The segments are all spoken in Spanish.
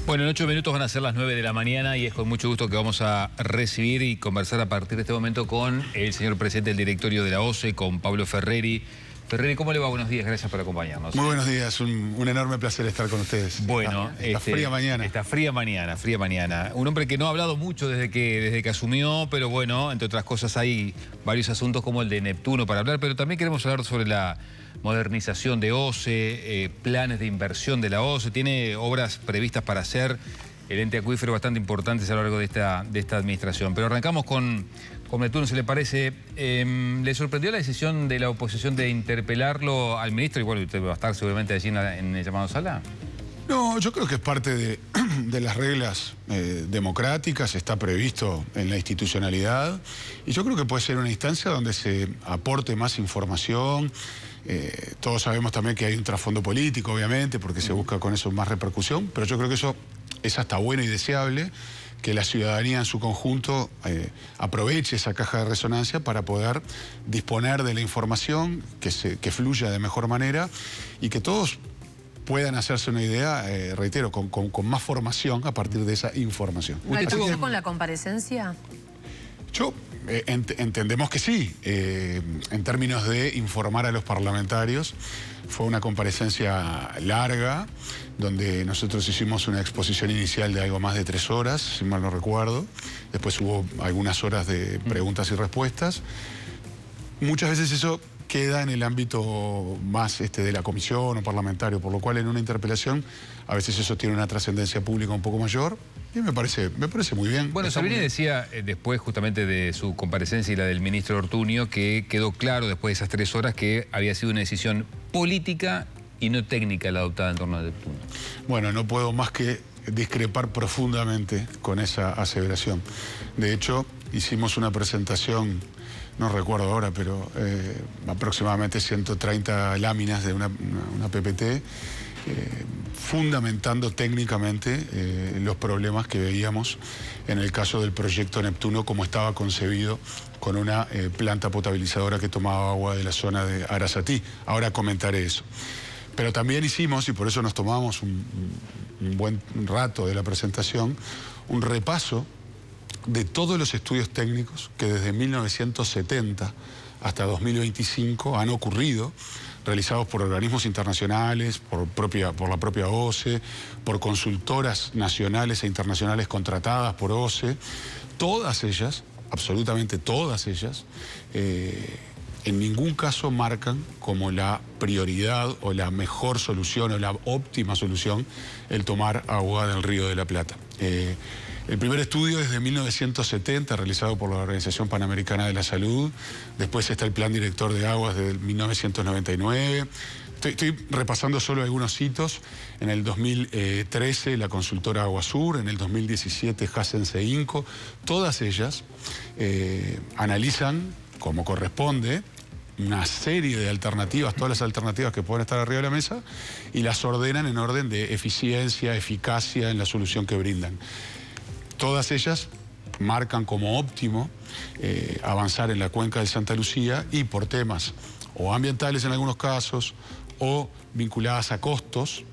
Bueno, en 8 minutos van a ser las 9 de la mañana y es con mucho gusto que vamos a recibir y conversar a partir de este momento con el señor presidente del directorio de la OCE, con Pablo Ferreri. Ferreri, ¿cómo le va? Buenos días, gracias por acompañarnos. Muy buenos días, un enorme placer estar con ustedes. Bueno, esta fría mañana. Esta fría mañana. Un hombre que no ha hablado mucho desde que asumió, pero bueno, entre otras cosas hay varios asuntos como el de Neptuno para hablar, pero también queremos hablar sobre la modernización de OCE, planes de inversión de la OCE, tiene obras previstas para hacer el ente acuífero bastante importantes a lo largo de esta administración. Pero arrancamos con Neptuno, si le parece. ¿Le sorprendió la decisión de la oposición de interpelarlo al ministro? Igual usted va a estar seguramente allí en el llamado sala. No, yo creo que es parte de las reglas democráticas, está previsto en la institucionalidad, y yo creo que puede ser una instancia donde se aporte más información. Todos sabemos también que hay un trasfondo político, obviamente, porque se busca con eso más repercusión, pero yo creo que eso es hasta bueno y deseable, que la ciudadanía en su conjunto aproveche esa caja de resonancia para poder disponer de la información, que fluya de mejor manera y que todos puedan hacerse una idea, reitero, con más formación a partir de esa información. ¿Alcanzó con la comparecencia? Entendemos que sí, en términos de informar a los parlamentarios. Fue una comparecencia larga, donde nosotros hicimos una exposición inicial de algo más de 3 horas, si mal no recuerdo. Después hubo algunas horas de preguntas y respuestas. Muchas veces eso queda en el ámbito más de la comisión o parlamentario, por lo cual en una interpelación a veces eso tiene una trascendencia pública un poco mayor, y me parece muy bien. Bueno, Salvini decía después justamente de su comparecencia y la del ministro Ortuño que quedó claro después de esas 3 horas que había sido una decisión política y no técnica la adoptada en torno a Neptuno. Bueno, no puedo más que discrepar profundamente con esa aseveración. De hecho, hicimos una presentación, no recuerdo ahora, pero aproximadamente 130 láminas de una PPT, fundamentando técnicamente los problemas que veíamos en el caso del proyecto Neptuno, como estaba concebido con una planta potabilizadora que tomaba agua de la zona de Arasatí. Ahora comentaré eso. Pero también hicimos, y por eso nos tomamos un buen rato de la presentación, un repaso de todos los estudios técnicos que desde 1970 hasta 2025 han ocurrido, realizados por organismos internacionales, por la propia OCE, por consultoras nacionales e internacionales contratadas por OCE. Todas ellas, absolutamente todas ellas, en ningún caso marcan como la prioridad o la mejor solución o la óptima solución el tomar agua del Río de la Plata. El primer estudio es de 1970, realizado por la Organización Panamericana de la Salud. Después está el Plan Director de Aguas de 1999. Estoy repasando solo algunos hitos. En el 2013, la consultora Aguasur. En el 2017, Hasense Inco. Todas ellas analizan, como corresponde, una serie de alternativas, todas las alternativas que pueden estar arriba de la mesa, y las ordenan en orden de eficiencia, eficacia en la solución que brindan. Todas ellas marcan como óptimo avanzar en la cuenca de Santa Lucía, y por temas o ambientales en algunos casos o vinculadas a costos,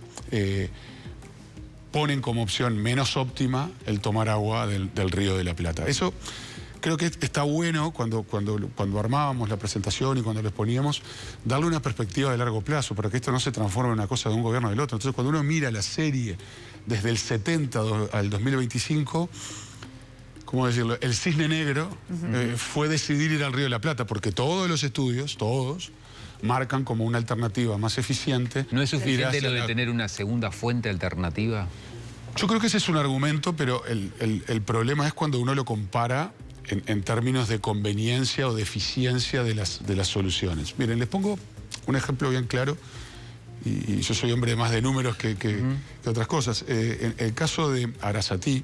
ponen como opción menos óptima el tomar agua del Río de la Plata. Eso creo que está bueno cuando armábamos la presentación y cuando lo exponíamos, darle una perspectiva de largo plazo para que esto no se transforme en una cosa de un gobierno o del otro. Entonces, cuando uno mira la serie desde el 70 al 2025, ¿cómo decirlo? El cisne negro fue decidir ir al Río de la Plata, porque todos los estudios, todos, marcan como una alternativa más eficiente. ¿No es suficiente lo de tener una segunda fuente alternativa? Yo creo que ese es un argumento, pero el problema es cuando uno lo compara en términos de conveniencia o de eficiencia de las soluciones. Miren, les pongo un ejemplo bien claro, y yo soy hombre más de números que otras cosas. En el caso de Arasatí,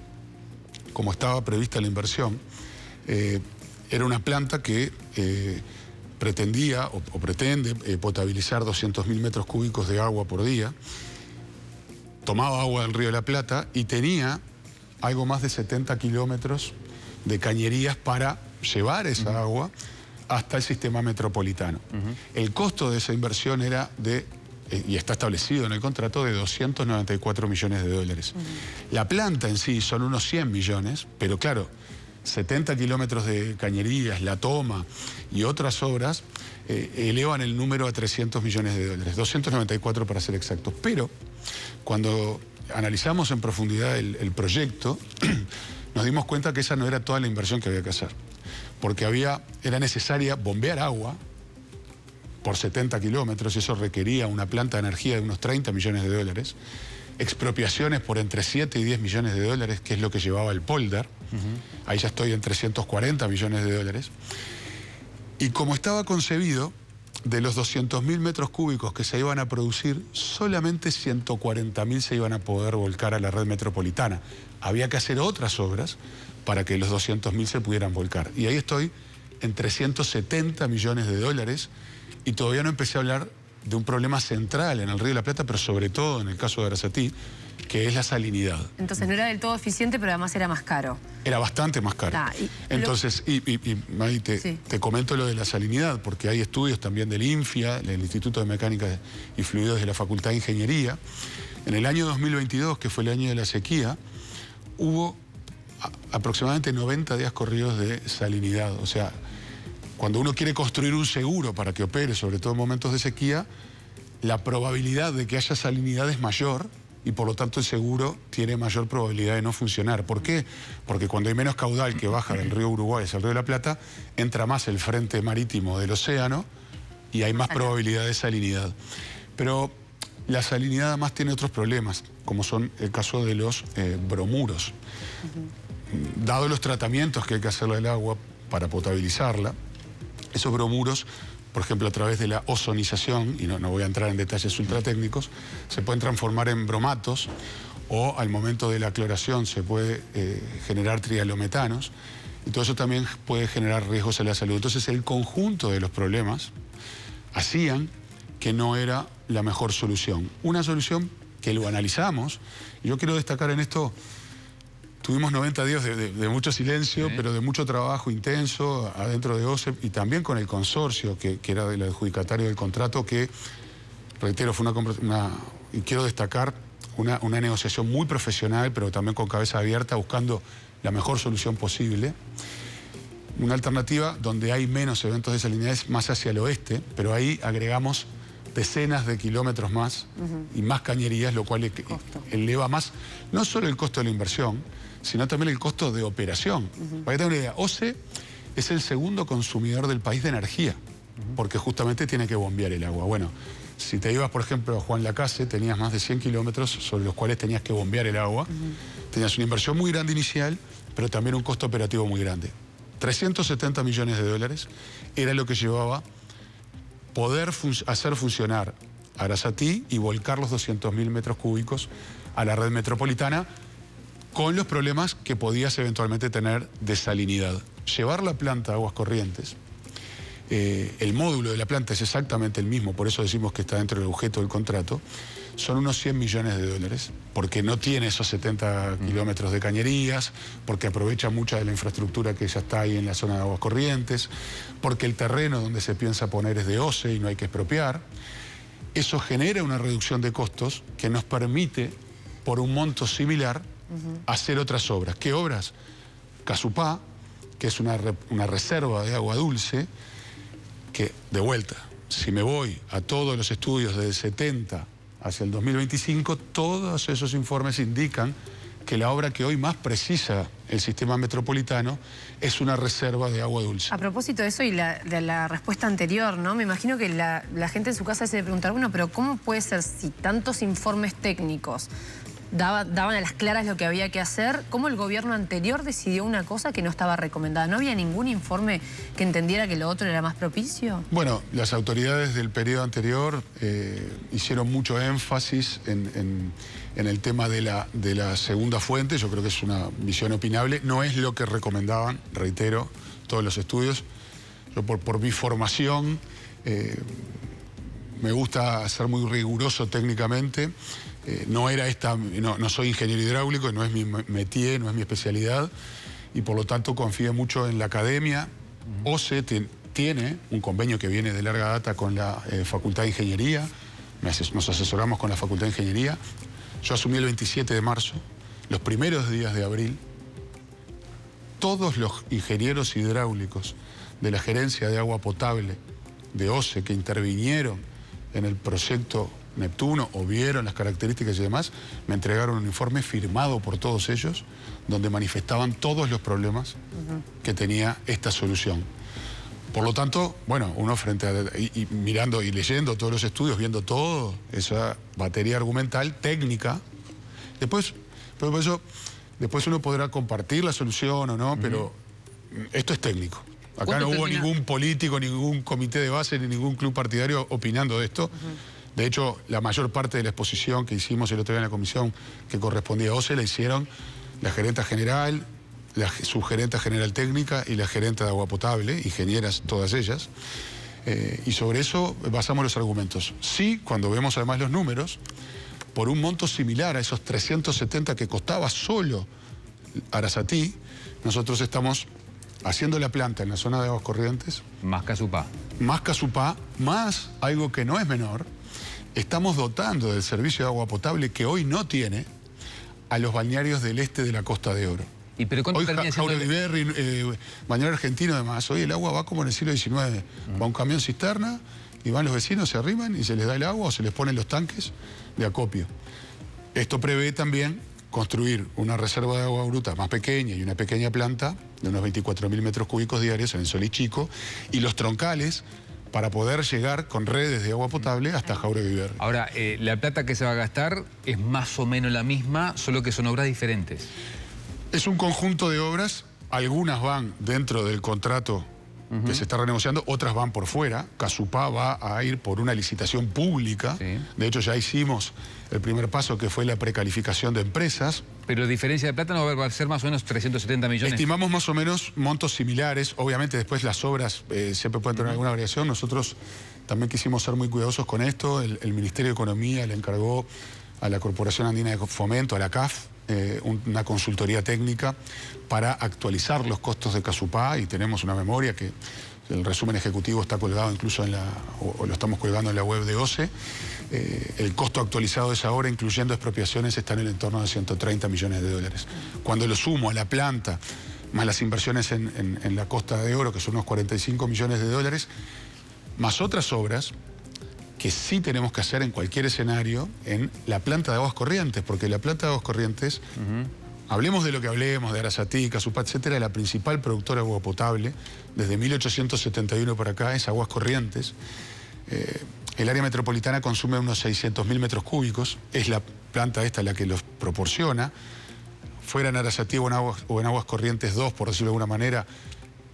como estaba prevista la inversión, era una planta que pretendía o pretende potabilizar 200.000 metros cúbicos de agua por día, tomaba agua del Río de la Plata y tenía algo más de 70 kilómetros de cañerías para llevar esa agua hasta el sistema metropolitano. El costo de esa inversión era de y está establecido en el contrato, de 294 millones de dólares. La planta en sí son unos 100 millones, pero claro, 70 kilómetros de cañerías, la toma y otras obras elevan el número a 300 millones de dólares, 294 para ser exactos. Pero cuando analizamos en profundidad el proyecto, nos dimos cuenta que esa no era toda la inversión que había que hacer, porque era necesaria bombear agua por 70 kilómetros, y eso requería una planta de energía de unos 30 millones de dólares, expropiaciones por entre 7 y 10 millones de dólares, que es lo que llevaba el polder, ahí ya estoy en 340 millones de dólares, y como estaba concebido, de los 200.000 metros cúbicos que se iban a producir, solamente 140.000 se iban a poder volcar a la red metropolitana. Había que hacer otras obras para que los 200.000 se pudieran volcar. Y ahí estoy en 370 millones de dólares, y todavía no empecé a hablar de un problema central en el Río de la Plata, pero sobre todo en el caso de Arasatí, que es la salinidad. Entonces no era del todo eficiente, pero además era más caro. Era bastante más caro. Entonces, May, te comento lo de la salinidad, porque hay estudios también del INFIA, el Instituto de Mecánica y Fluidos de la Facultad de Ingeniería. En el año 2022, que fue el año de la sequía, hubo aproximadamente 90 días corridos de salinidad. O sea, cuando uno quiere construir un seguro para que opere, sobre todo en momentos de sequía, la probabilidad de que haya salinidad es mayor, y por lo tanto el seguro tiene mayor probabilidad de no funcionar. ¿Por qué? Porque cuando hay menos caudal que baja del río Uruguay hacia el río de la Plata, entra más el frente marítimo del océano y hay más probabilidad de salinidad. Pero la salinidad además tiene otros problemas, como son el caso de los bromuros. Dado los tratamientos que hay que hacerle al agua para potabilizarla, esos bromuros, por ejemplo, a través de la ozonización, y no voy a entrar en detalles ultratécnicos, se pueden transformar en bromatos, o al momento de la cloración se puede generar trialometanos, y todo eso también puede generar riesgos a la salud. Entonces, el conjunto de los problemas hacían que no era la mejor solución. Una solución que lo analizamos, y yo quiero destacar en esto. Tuvimos 90 días de mucho silencio, pero de mucho trabajo intenso adentro de OCE, y también con el consorcio, que era el adjudicatario del contrato, que, reitero, fue y quiero destacar, una negociación muy profesional, pero también con cabeza abierta, buscando la mejor solución posible. Una alternativa donde hay menos eventos de salinidad es más hacia el oeste, pero ahí agregamos decenas de kilómetros más y más cañerías, lo cual eleva más, no solo el costo de la inversión, sino también el costo de operación. Para que tengan una idea, OCE es el segundo consumidor del país de energía, porque justamente tiene que bombear el agua. Bueno, si te ibas, por ejemplo, a Juan Lacase, tenías más de 100 kilómetros sobre los cuales tenías que bombear el agua. Tenías una inversión muy grande inicial, pero también un costo operativo muy grande. 370 millones de dólares era lo que llevaba poder hacer funcionar Arasatí y volcar los 200.000 metros cúbicos a la red metropolitana, con los problemas que podías eventualmente tener de salinidad. Llevar la planta a Aguas Corrientes, el módulo de la planta es exactamente el mismo, por eso decimos que está dentro del objeto del contrato, son unos 100 millones de dólares, porque no tiene esos 70 kilómetros de cañerías, porque aprovecha mucha de la infraestructura que ya está ahí en la zona de Aguas Corrientes, porque el terreno donde se piensa poner es de OCE y no hay que expropiar. Eso genera una reducción de costos que nos permite, por un monto similar, hacer otras obras. ¿Qué obras? Casupá, que es una reserva de agua dulce, que, de vuelta, si me voy a todos los estudios desde el 70 hacia el 2025, todos esos informes indican que la obra que hoy más precisa el sistema metropolitano es una reserva de agua dulce. A propósito de eso y de la respuesta anterior, ¿no? Me imagino que la gente en su casa se debe preguntar, bueno, pero ¿cómo puede ser si tantos informes técnicos daban a las claras lo que había que hacer? ¿Cómo el gobierno anterior decidió una cosa que no estaba recomendada? ¿No había ningún informe que entendiera que lo otro era más propicio? Bueno, las autoridades del periodo anterior hicieron mucho énfasis en el tema de la segunda fuente. Yo creo que es una visión opinable. No es lo que recomendaban, reitero, todos los estudios. Yo por mi formación me gusta ser muy riguroso técnicamente. No soy ingeniero hidráulico, no es mi métier, no es mi especialidad, y por lo tanto confío mucho en la academia. OCE tiene un convenio que viene de larga data con la Facultad de Ingeniería, nos asesoramos con la Facultad de Ingeniería. Yo asumí el 27 de marzo, los primeros días de abril. Todos los ingenieros hidráulicos de la Gerencia de Agua Potable de OCE que intervinieron en el proyecto Neptuno o vieron las características y demás, me entregaron un informe firmado por todos ellos donde manifestaban todos los problemas que tenía esta solución. Por lo tanto, bueno, uno frente a... Y mirando y leyendo todos los estudios, viendo todo, esa batería argumental, técnica, después uno podrá compartir la solución o no, pero esto es técnico. Acá no hubo ningún político, ningún comité de base, ni ningún club partidario opinando de esto. De hecho, la mayor parte de la exposición que hicimos el otro día en la comisión que correspondía a OCE la hicieron la gerenta general, la subgerenta general técnica y la gerenta de agua potable, ingenieras todas ellas. Y sobre eso basamos los argumentos. Sí, cuando vemos además los números, por un monto similar a esos 370 que costaba solo Arasatí, nosotros estamos haciendo la planta en la zona de aguas corrientes. Más Casupá. Más Casupá, más algo que no es menor. Estamos dotando del servicio de agua potable que hoy no tiene a los balnearios del este de la Costa de Oro. ¿Y pero cuánto termina siendo? Jaureguiberri, balneario argentino además. Hoy el agua va como en el siglo XIX. Va un camión cisterna y van los vecinos, se arriman y se les da el agua o se les ponen los tanques de acopio. Esto prevé también construir una reserva de agua bruta más pequeña y una pequeña planta de unos 24.000 metros cúbicos diarios en el Solís Chico y los troncales para poder llegar con redes de agua potable hasta Jaureguiberri. Ahora, la plata que se va a gastar es más o menos la misma, solo que son obras diferentes. Es un conjunto de obras, algunas van dentro del contrato que se está renegociando, otras van por fuera. Casupá va a ir por una licitación pública. Sí. De hecho, ya hicimos el primer paso, que fue la precalificación de empresas. Pero diferencia de plata no va a ser más o menos 370 millones. Estimamos más o menos montos similares. Obviamente después las obras siempre pueden tener alguna variación. Nosotros también quisimos ser muy cuidadosos con esto. El Ministerio de Economía le encargó a la Corporación Andina de Fomento, a la CAF, una consultoría técnica para actualizar los costos de Casupá, y tenemos una memoria que el resumen ejecutivo está colgado incluso o lo estamos colgando en la web de OCE. El costo actualizado de esa obra, incluyendo expropiaciones, está en el entorno de 130 millones de dólares. Cuando lo sumo a la planta, más las inversiones en la Costa de Oro, que son unos 45 millones de dólares, más otras obras que sí tenemos que hacer en cualquier escenario en la planta de aguas corrientes, porque la planta de aguas corrientes, hablemos de lo que hablemos, de Arasatí, Casupá, etcétera, es la principal productora de agua potable. Desde 1871 para acá es Aguas Corrientes. El área metropolitana consume unos 600.000 metros cúbicos, es la planta esta la que los proporciona. Fuera en Arasatí o en Aguas Corrientes 2, por decirlo de alguna manera,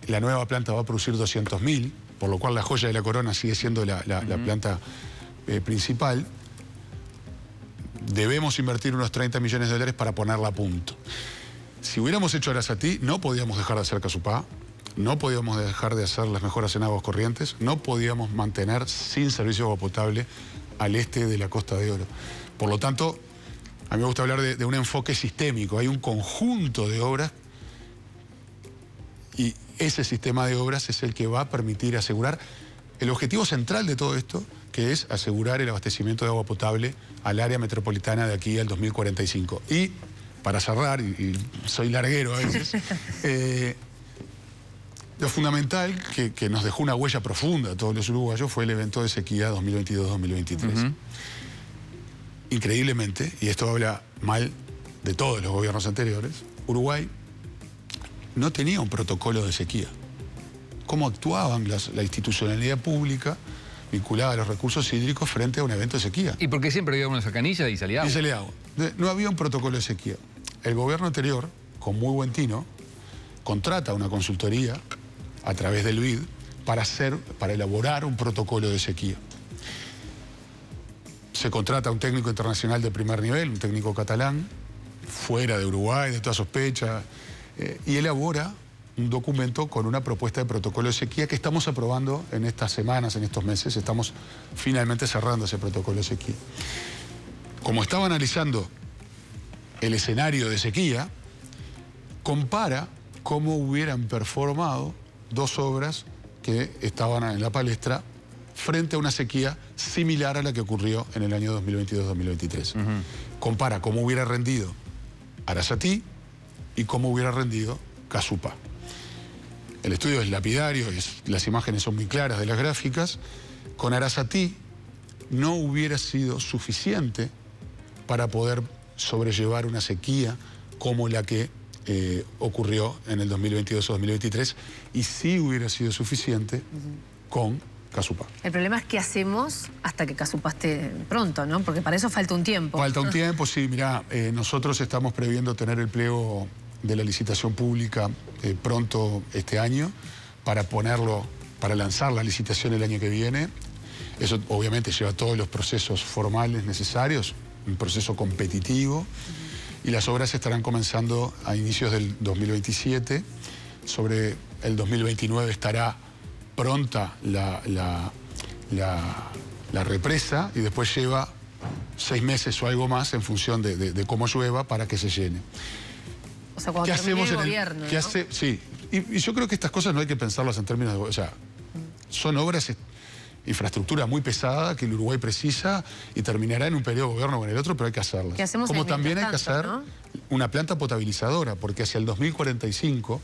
la nueva planta va a producir 200.000, por lo cual la joya de la corona sigue siendo la planta principal. Debemos invertir unos 30 millones de dólares para ponerla a punto. Si hubiéramos hecho Arasatí, no podíamos dejar de hacer Casupá, no podíamos dejar de hacer las mejoras en Aguas Corrientes, no podíamos mantener sin servicio de agua potable al este de la Costa de Oro. Por lo tanto, a mí me gusta hablar de un enfoque sistémico. Hay un conjunto de obras y ese sistema de obras es el que va a permitir asegurar el objetivo central de todo esto, que es asegurar el abastecimiento de agua potable al área metropolitana de aquí al 2045. Y para cerrar, y soy larguero a veces, lo fundamental que nos dejó una huella profunda a todos los uruguayos fue el evento de sequía 2022-2023. Increíblemente, y esto habla mal de todos los gobiernos anteriores, Uruguay no tenía un protocolo de sequía. ¿Cómo actuaban la institucionalidad pública vinculada a los recursos hídricos frente a un evento de sequía? Y porque siempre había una canilla y salía agua. Y salía agua. No había un protocolo de sequía. El gobierno anterior, con muy buen tino, contrata una consultoría a través del BID para elaborar un protocolo de sequía. Se contrata a un técnico internacional de primer nivel, un técnico catalán, fuera de Uruguay, de toda sospecha, y elabora un documento con una propuesta de protocolo de sequía que estamos aprobando en estas semanas, en estos meses. Estamos finalmente cerrando ese protocolo de sequía. Como estaba analizando el escenario de sequía, compara cómo hubieran performado dos obras que estaban en la palestra frente a una sequía similar a la que ocurrió en el año 2022-2023. Compara cómo hubiera rendido Arasatí y cómo hubiera rendido Casupá. El estudio es lapidario, las imágenes son muy claras de las gráficas. Con Arasatí no hubiera sido suficiente para poder sobrellevar una sequía como la que ocurrió en el 2022 o 2023, y sí hubiera sido suficiente con Casupá. El problema es qué hacemos hasta que Casupá esté pronto, ¿no? Porque para eso falta un tiempo. Falta un tiempo, sí. Mirá, nosotros estamos previendo tener el pliego de la licitación pública pronto este año para lanzar la licitación el año que viene. Eso obviamente lleva todos los procesos formales necesarios, un proceso competitivo, y las obras estarán comenzando a inicios del 2027. Sobre el 2029 estará pronta la represa, y después lleva 6 meses o algo más en función de cómo llueva para que se llene. O sea, cuando termine el gobierno, ¿no? Sí, y yo creo que estas cosas no hay que pensarlas en términos de... O sea, son obras, infraestructura muy pesada que el Uruguay precisa, y terminará en un periodo de gobierno o en el otro, pero hay que hacerlas. ¿Qué hacemos como también hay que hacer, ¿no?, una planta potabilizadora, porque hacia el 2045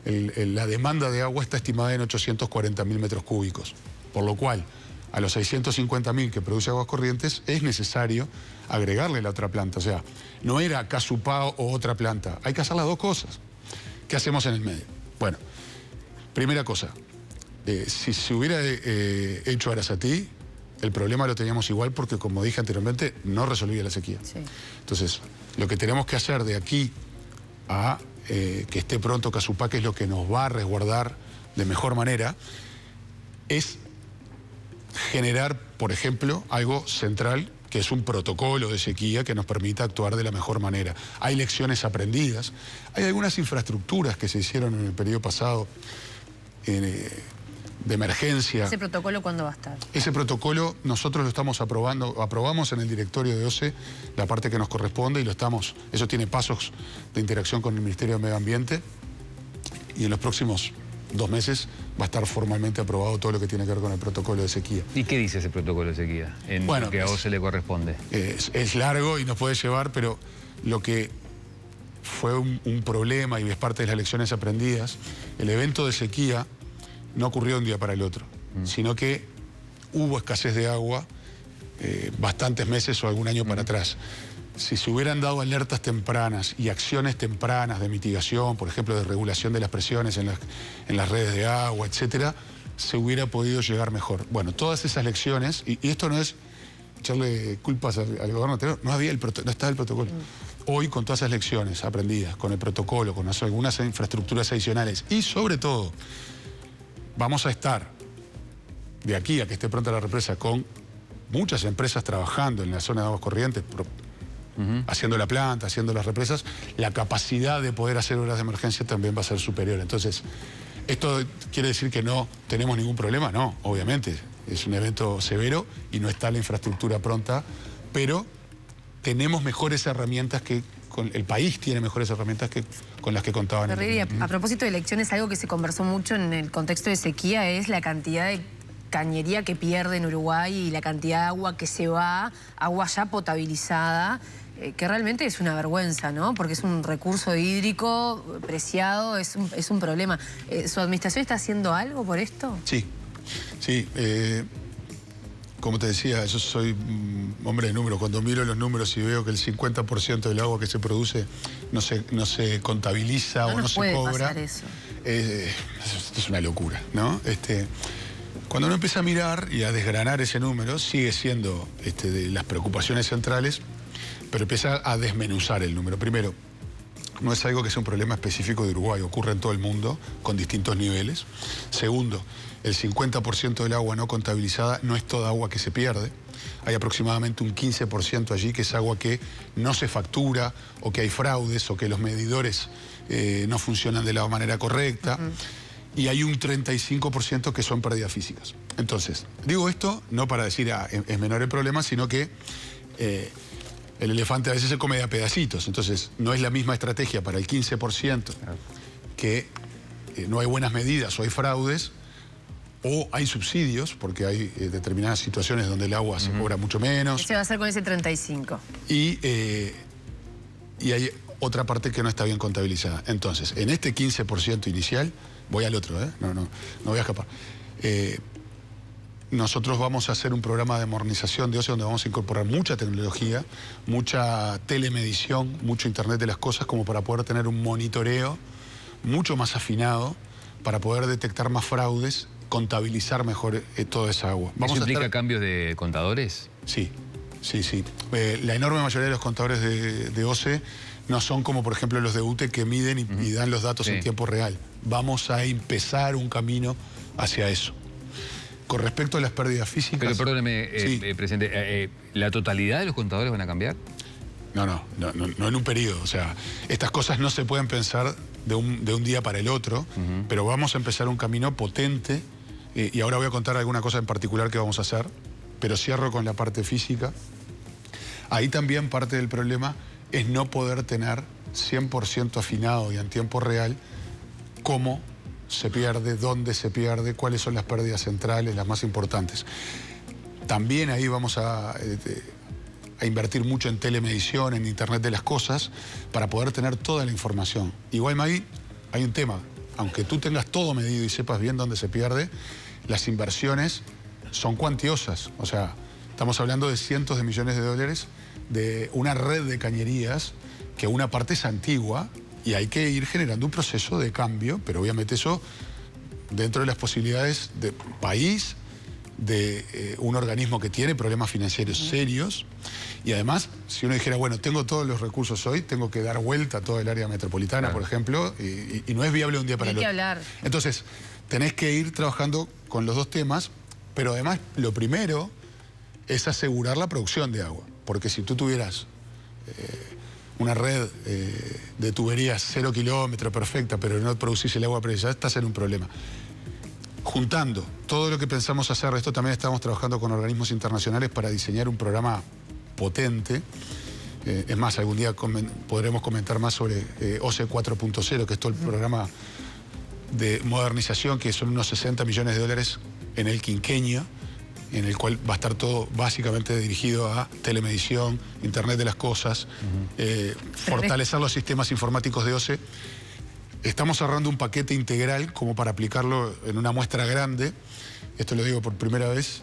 la demanda de agua está estimada en 840.000 metros cúbicos, por lo cual a los 650.000 que produce Aguas Corrientes es necesario agregarle la otra planta. O sea, no era Casupá o otra planta, hay que hacer las dos cosas. ¿Qué hacemos en el medio? Bueno, primera cosa, si se hubiera hecho Arasatí, el problema lo teníamos igual, porque, como dije anteriormente, no resolvía la sequía. Sí. Entonces, lo que tenemos que hacer de aquí a que esté pronto Casupá, que es lo que nos va a resguardar de mejor manera, es generar, por ejemplo, algo central, que es un protocolo de sequía que nos permita actuar de la mejor manera. Hay lecciones aprendidas, hay algunas infraestructuras que se hicieron en el periodo pasado de emergencia. ¿Ese protocolo cuándo va a estar? Ese protocolo nosotros lo estamos aprobando, aprobamos en el directorio de OCE la parte que nos corresponde, y eso tiene pasos de interacción con el Ministerio de Medio Ambiente, y en los próximos 2 meses va a estar formalmente aprobado todo lo que tiene que ver con el protocolo de sequía. ¿Y qué dice ese protocolo de sequía en lo que a OCE le corresponde? Es largo y nos puede llevar, pero lo que fue un problema, y es parte de las lecciones aprendidas, el evento de sequía no ocurrió de un día para el otro, sino que hubo escasez de agua bastantes meses o algún año para atrás. Si se hubieran dado alertas tempranas y acciones tempranas de mitigación, por ejemplo, de regulación de las presiones en las redes de agua, etcétera, se hubiera podido llegar mejor. Bueno, todas esas lecciones, y esto no es echarle culpas al gobierno anterior, no estaba el protocolo. Hoy, con todas esas lecciones aprendidas, con el protocolo, con algunas infraestructuras adicionales, y sobre todo, vamos a estar de aquí a que esté pronta la represa con muchas empresas trabajando en la zona de Aguas Corrientes, haciendo la planta, haciendo las represas. La capacidad de poder hacer obras de emergencia también va a ser superior. Entonces, ¿esto quiere decir que no tenemos ningún problema? No, obviamente. Es un evento severo y no está la infraestructura pronta, pero tenemos mejores herramientas el país tiene mejores herramientas que con las que contaban. A propósito de elecciones, algo que se conversó mucho en el contexto de sequía es la cantidad de cañería que pierde en Uruguay y la cantidad de agua que se va, agua ya potabilizada, que realmente es una vergüenza, ¿no? Porque es un recurso hídrico preciado, es un problema. ¿Su administración está haciendo algo por esto? Sí. Como te decía, yo soy hombre de números. Cuando miro los números y veo que el 50% del agua que se produce no se contabiliza o no se cobra. No puede pasar eso. Esto es una locura, ¿no? Cuando uno empieza a mirar y a desgranar ese número, sigue siendo de las preocupaciones centrales, pero empieza a desmenuzar el número. Primero, no es algo que sea un problema específico de Uruguay, ocurre en todo el mundo con distintos niveles. Segundo, el 50% del agua no contabilizada no es toda agua que se pierde. Hay aproximadamente un 15% allí que es agua que no se factura, o que hay fraudes, o que los medidores no funcionan de la manera correcta. Y hay un 35% que son pérdidas físicas. Entonces, digo esto no para decir es menor el problema, sino que el elefante a veces se come de a pedacitos. Entonces, no es la misma estrategia para el 15% que no hay buenas medidas o hay fraudes, o hay subsidios, porque hay determinadas situaciones donde el agua se cobra mucho menos. ¿Qué se va a hacer con ese 35? Y hay otra parte que no está bien contabilizada. Entonces, en este 15% inicial, voy al otro, no voy a escapar. Nosotros vamos a hacer un programa de modernización de ocio donde vamos a incorporar mucha tecnología, mucha telemedición, mucho Internet de las cosas, como para poder tener un monitoreo mucho más afinado, para poder detectar más fraudes, contabilizar mejor toda esa agua. ¿Eso implica cambios de contadores? Sí. La enorme mayoría de los contadores de OCE no son como, por ejemplo, los de UTE que miden y dan los datos en tiempo real. Vamos a empezar un camino hacia eso. Con respecto a las pérdidas físicas... Pero perdóneme, presidente, ¿la totalidad de los contadores van a cambiar? No en un periodo. O sea, estas cosas no se pueden pensar de un día para el otro, pero vamos a empezar un camino potente, y ahora voy a contar alguna cosa en particular que vamos a hacer, pero cierro con la parte física. Ahí también parte del problema es no poder tener 100% afinado y en tiempo real cómo se pierde, dónde se pierde, cuáles son las pérdidas centrales, las más importantes. También ahí vamos a invertir mucho en telemedición, en Internet de las cosas, para poder tener toda la información. Igual, Maggie, hay un tema. Aunque tú tengas todo medido y sepas bien dónde se pierde, las inversiones son cuantiosas. O sea, estamos hablando de cientos de millones de dólares de una red de cañerías que una parte es antigua y hay que ir generando un proceso de cambio, pero obviamente eso dentro de las posibilidades del país, de un organismo que tiene problemas financieros serios, y además, si uno dijera, bueno, tengo todos los recursos hoy, tengo que dar vuelta a todo el área metropolitana, por ejemplo, y no es viable un día para el otro. Entonces, tenés que ir trabajando con los dos temas, pero además lo primero es asegurar la producción de agua, porque si tú tuvieras una red de tuberías 0 kilómetros perfecta, pero no producís el agua precisada, estás en un problema. Juntando todo lo que pensamos hacer, esto también estamos trabajando con organismos internacionales para diseñar un programa potente. Es más, algún día podremos comentar más sobre OCE 4.0, que es todo el programa de modernización, que son unos 60 millones de dólares en el quinquenio, en el cual va a estar todo básicamente dirigido a telemedición, Internet de las cosas, fortalecer los sistemas informáticos de OCE. Estamos cerrando un paquete integral como para aplicarlo en una muestra grande. Esto lo digo por primera vez.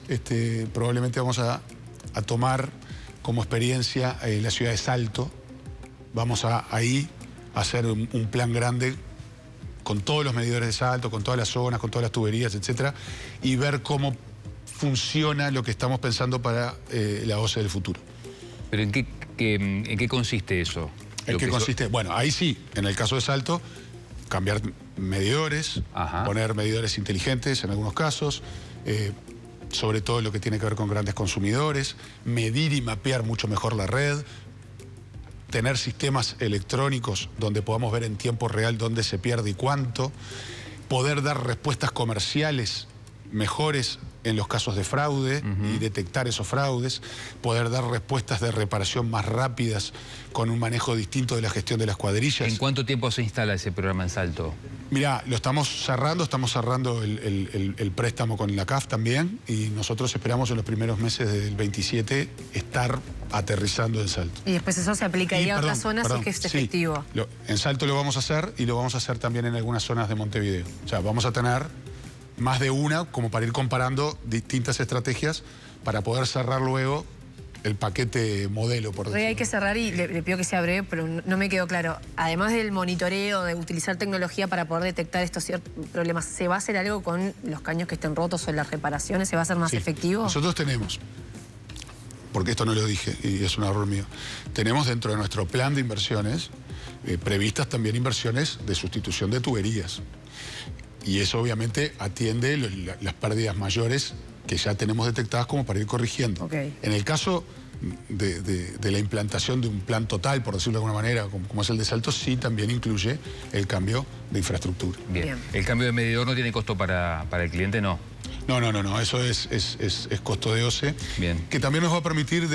Probablemente vamos a tomar como experiencia la ciudad de Salto. Vamos ahí a hacer un plan grande con todos los medidores de Salto, con todas las zonas, con todas las tuberías, etcétera, y ver cómo funciona lo que estamos pensando para la OCE del futuro. ¿Pero en qué consiste eso? ¿En qué consiste? Bueno, ahí sí, en el caso de Salto, cambiar medidores, poner medidores inteligentes en algunos casos, sobre todo lo que tiene que ver con grandes consumidores, medir y mapear mucho mejor la red, tener sistemas electrónicos donde podamos ver en tiempo real dónde se pierde y cuánto, poder dar respuestas comerciales mejores en los casos de fraude y detectar esos fraudes, poder dar respuestas de reparación más rápidas con un manejo distinto de la gestión de las cuadrillas. ¿En cuánto tiempo se instala ese programa en Salto? Mirá, lo estamos cerrando el préstamo con la CAF también, y nosotros esperamos en los primeros meses del 27 estar aterrizando en Salto. Y después eso se aplicaría a otras zonas y que es efectivo. Sí, en Salto lo vamos a hacer, y lo vamos a hacer también en algunas zonas de Montevideo. O sea, vamos a tener más de una, como para ir comparando distintas estrategias para poder cerrar luego el paquete modelo, por decirlo. Hay que cerrar, y le pido que sea breve, pero no me quedó claro. Además del monitoreo, de utilizar tecnología para poder detectar estos ciertos problemas, ¿se va a hacer algo con los caños que estén rotos o en las reparaciones? ¿Se va a hacer más efectivo? Nosotros tenemos, porque esto no lo dije y es un error mío, tenemos dentro de nuestro plan de inversiones previstas también inversiones de sustitución de tuberías. Y eso obviamente atiende las pérdidas mayores que ya tenemos detectadas como para ir corrigiendo. En el caso de la implantación de un plan total, por decirlo de alguna manera, como es el de Salto, sí también incluye el cambio de infraestructura. Bien. ¿El cambio de medidor no tiene costo para el cliente? No. No, eso es costo de OCE. Bien. Que también nos va a permitir,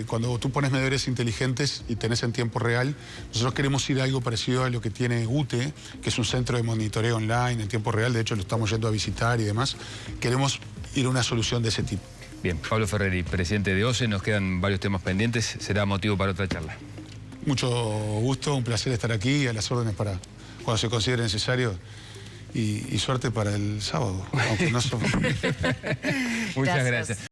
cuando tú pones medidores inteligentes y tenés en tiempo real, nosotros queremos ir a algo parecido a lo que tiene UTE, que es un centro de monitoreo online en tiempo real, de hecho lo estamos yendo a visitar y demás. Queremos ir a una solución de ese tipo. Bien, Pablo Ferreri, presidente de OCE, nos quedan varios temas pendientes, será motivo para otra charla. Mucho gusto, un placer estar aquí y a las órdenes para cuando se considere necesario. Y suerte para el sábado, aunque no somos... Muchas gracias.